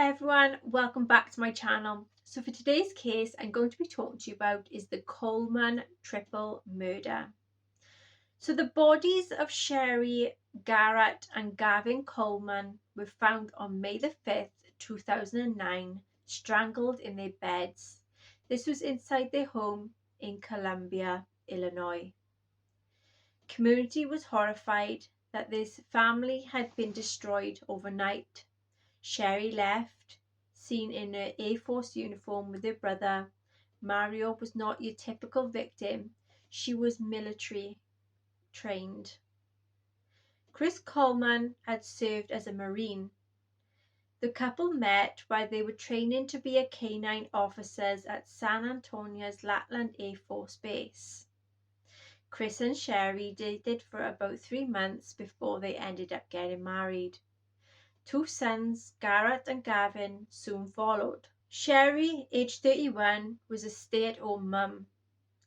everyone, welcome back to my channel. So for today's case I'm going to be talking to you about is the Coleman triple murder. So the bodies of Sherry, Garrett and Gavin Coleman were found on May the 5th, 2009, strangled in their beds. This was inside their home in Columbia, Illinois. Community was horrified that this family had been destroyed overnight. Sherry left, seen in her Air Force uniform with her brother. Mario was not your typical victim. She was military trained. Chris Coleman had served as a Marine. The couple met while they were training to be canine officers at San Antonio's Lackland Air Force Base. Chris and Sherry dated for about 3 months before they ended up getting married. 2 sons, Garrett and Gavin, soon followed. Sherry, aged 31, was a stay-at-home mum.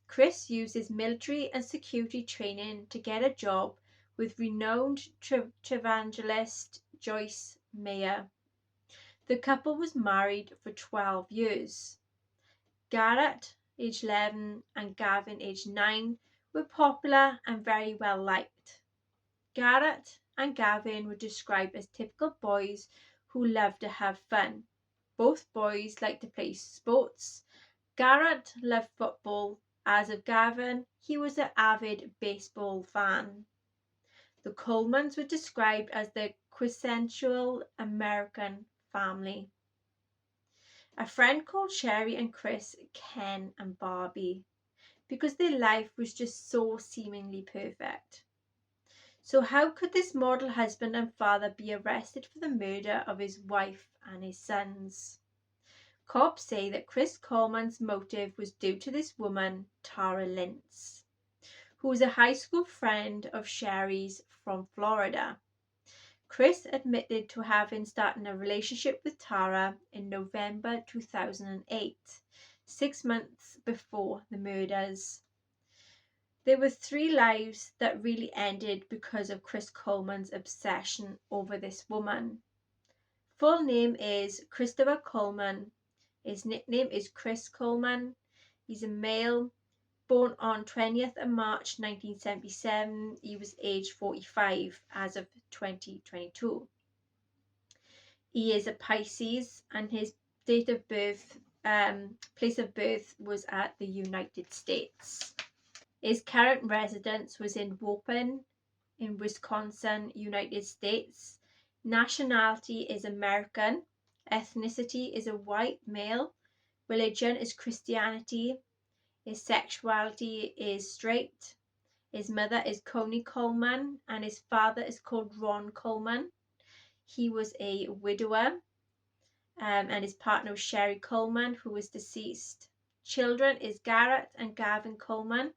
Chris used his military and security training to get a job with renowned televangelist Joyce Meyer. The couple was married for 12 years. Garrett, aged 11, and Gavin, aged 9, were popular and very well liked. Garrett and Gavin were described as typical boys who loved to have fun. Both boys liked to play sports. Garrett loved football, as of Gavin, he was an avid baseball fan. The Colemans were described as the quintessential American family. A friend called Sherry and Chris Ken and Barbie because their life was just so seemingly perfect. So how could this model husband and father be arrested for the murder of his wife and his sons? Cops say that Chris Coleman's motive was due to this woman, Tara Lintz, who was a high school friend of Sherry's from Florida. Chris admitted to having started a relationship with Tara in November 2008, 6 months before the murders. There were 3 lives that really ended because of Chris Coleman's obsession over this woman. Full name is Christopher Coleman. His nickname is Chris Coleman. He's a male, born on 20th of March 1977. He was age 45 as of 2022. He is a Pisces and his date of birth, place of birth was at the United States. His current residence was in Waupun in Wisconsin, United States. Nationality is American. Ethnicity is a white male. Religion is Christianity. His sexuality is straight. His mother is Connie Coleman and his father is called Ron Coleman. He was a widower and his partner was Sherry Coleman, who was deceased. Children is Garrett and Gavin Coleman,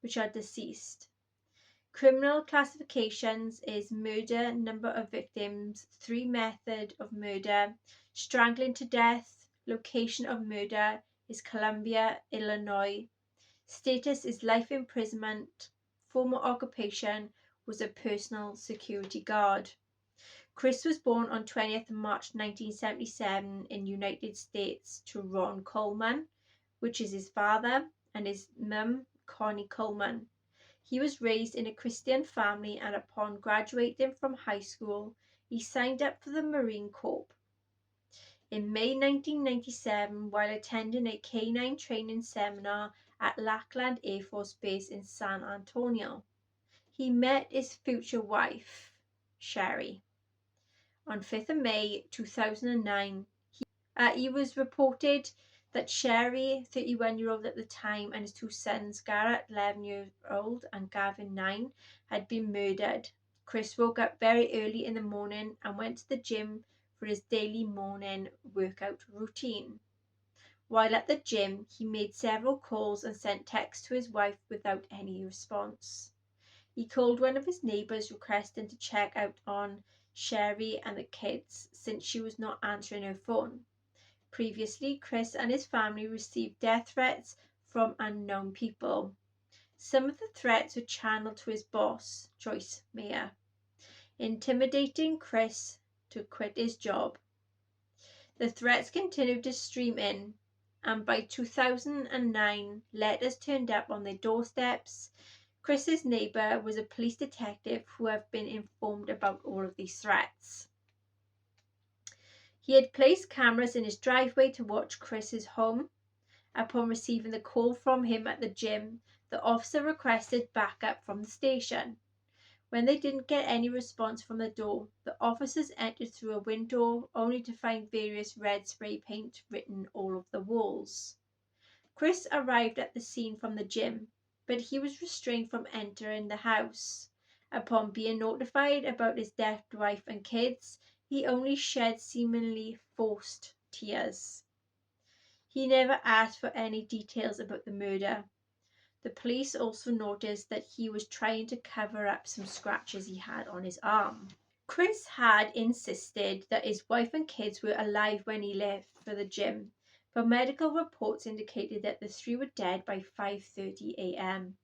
which are deceased. Criminal classifications is murder, number of victims, 3 method of murder, strangling to death, location of murder is Columbia, Illinois. Status is life imprisonment. Former occupation was a personal security guard. Chris was born on 20th March 1977 in United States to Ron Coleman, which is his father, and his mum, Connie Coleman. He was raised in a Christian family and upon graduating from high school, he signed up for the Marine Corps. In May 1997, while attending a canine training seminar at Lackland Air Force Base in San Antonio, he met his future wife, Sherry. On 5th of May 2009, he was reported that Sherry, 31-year-old at the time, and his 2 sons, Garrett, 11-year-old, and Gavin, 9, had been murdered. Chris woke up very early in the morning and went to the gym for his daily morning workout routine. While at the gym, he made several calls and sent texts to his wife without any response. He called one of his neighbours requesting to check out on Sherry and the kids since she was not answering her phone. Previously, Chris and his family received death threats from unknown people. Some of the threats were channeled to his boss, Joyce Meyer, intimidating Chris to quit his job. The threats continued to stream in, and by 2009, letters turned up on their doorsteps. Chris's neighbour was a police detective who had been informed about all of these threats. He had placed cameras in his driveway to watch Chris's home. Upon receiving the call from him at the gym, the officer requested backup from the station. When they didn't get any response from the door, the officers entered through a window only to find various red spray paint written all over the walls. Chris arrived at the scene from the gym, but he was restrained from entering the house. Upon being notified about his dead wife and kids, he only shed seemingly forced tears. He never asked for any details about the murder. The police also noticed that he was trying to cover up some scratches he had on his arm. Chris had insisted that his wife and kids were alive when he left for the gym, but medical reports indicated that the three were dead by 5:30 a.m.,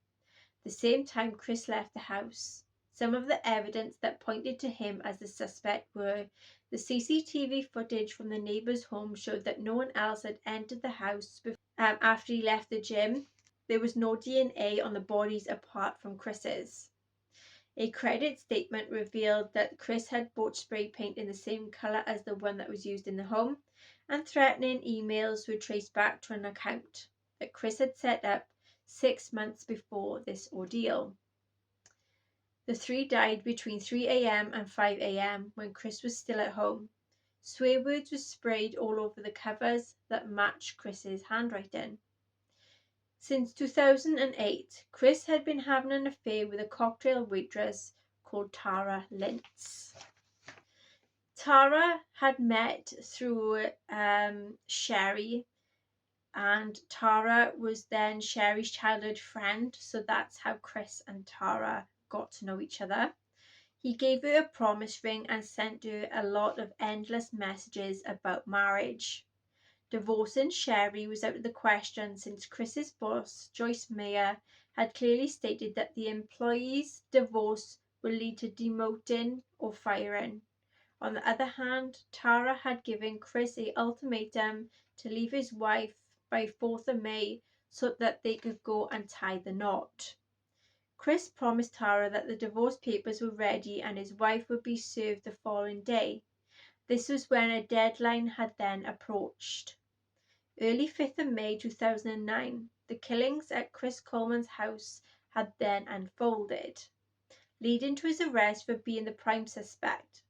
the same time Chris left the house. Some of the evidence that pointed to him as the suspect were the CCTV footage from the neighbour's home showed that no one else had entered the house after he left the gym. There was no DNA on the bodies apart from Chris's. A credit statement revealed that Chris had bought spray paint in the same colour as the one that was used in the home, and threatening emails were traced back to an account that Chris had set up 6 months before this ordeal. The three died between 3 a.m. and 5 a.m. when Chris was still at home. Swear words were sprayed all over the covers that matched Chris's handwriting. Since 2008, Chris had been having an affair with a cocktail waitress called Tara Lintz. Tara had met through Sherry, and Tara was then Sherry's childhood friend, so that's how Chris and Tara got to know each other. He gave her a promise ring and sent her a lot of endless messages about marriage. Divorcing Sherry was out of the question since Chris's boss, Joyce Mayer, had clearly stated that the employee's divorce would lead to demoting or firing. On the other hand, Tara had given Chris an ultimatum to leave his wife by 4th of May so that they could go and tie the knot. Chris promised Tara that the divorce papers were ready and his wife would be served the following day. This was when a deadline had then approached. Early 5th of May 2009, the killings at Chris Coleman's house had then unfolded, leading to his arrest for being the prime suspect.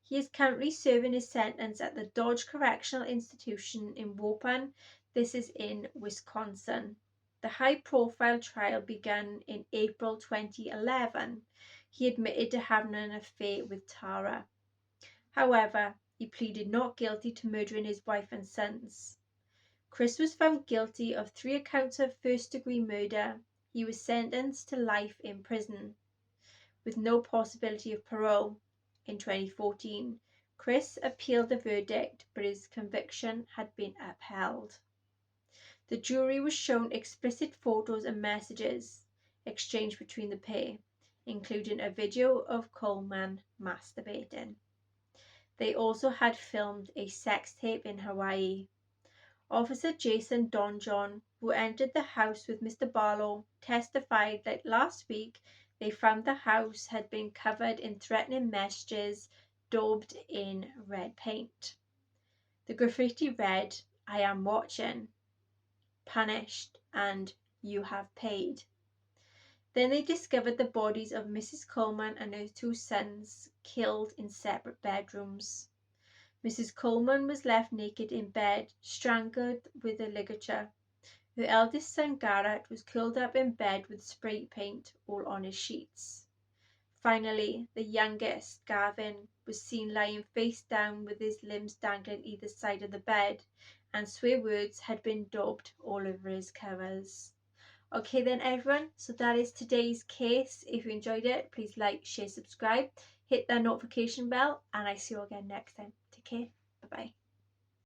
He is currently serving his sentence at the Dodge Correctional Institution in Waupun. This is in Wisconsin. The high-profile trial began in April 2011. He admitted to having an affair with Tara. However, he pleaded not guilty to murdering his wife and sons. Chris was found guilty of 3 counts of first-degree murder. He was sentenced to life in prison, with no possibility of parole. In 2014, Chris appealed the verdict, but his conviction had been upheld. The jury was shown explicit photos and messages exchanged between the pair, including a video of Coleman masturbating. They also had filmed a sex tape in Hawaii. Officer Jason Donjon, who entered the house with Mr. Barlow, testified that last week they found the house had been covered in threatening messages daubed in red paint. The graffiti read, "I am watching," "punished," and "you have paid." Then they discovered the bodies of Mrs. Coleman and her 2 sons killed in separate bedrooms. Mrs. Coleman was left naked in bed, strangled with a ligature. Her eldest son Garrett was curled up in bed with spray paint all on his sheets. Finally, the youngest, Gavin, was seen lying face down with his limbs dangling either side of the bed, and swear words had been daubed all over his covers. Okay then everyone, so that is today's case. If you enjoyed it, please like, share, subscribe, hit that notification bell, and I see you again next time. Take care. Bye bye.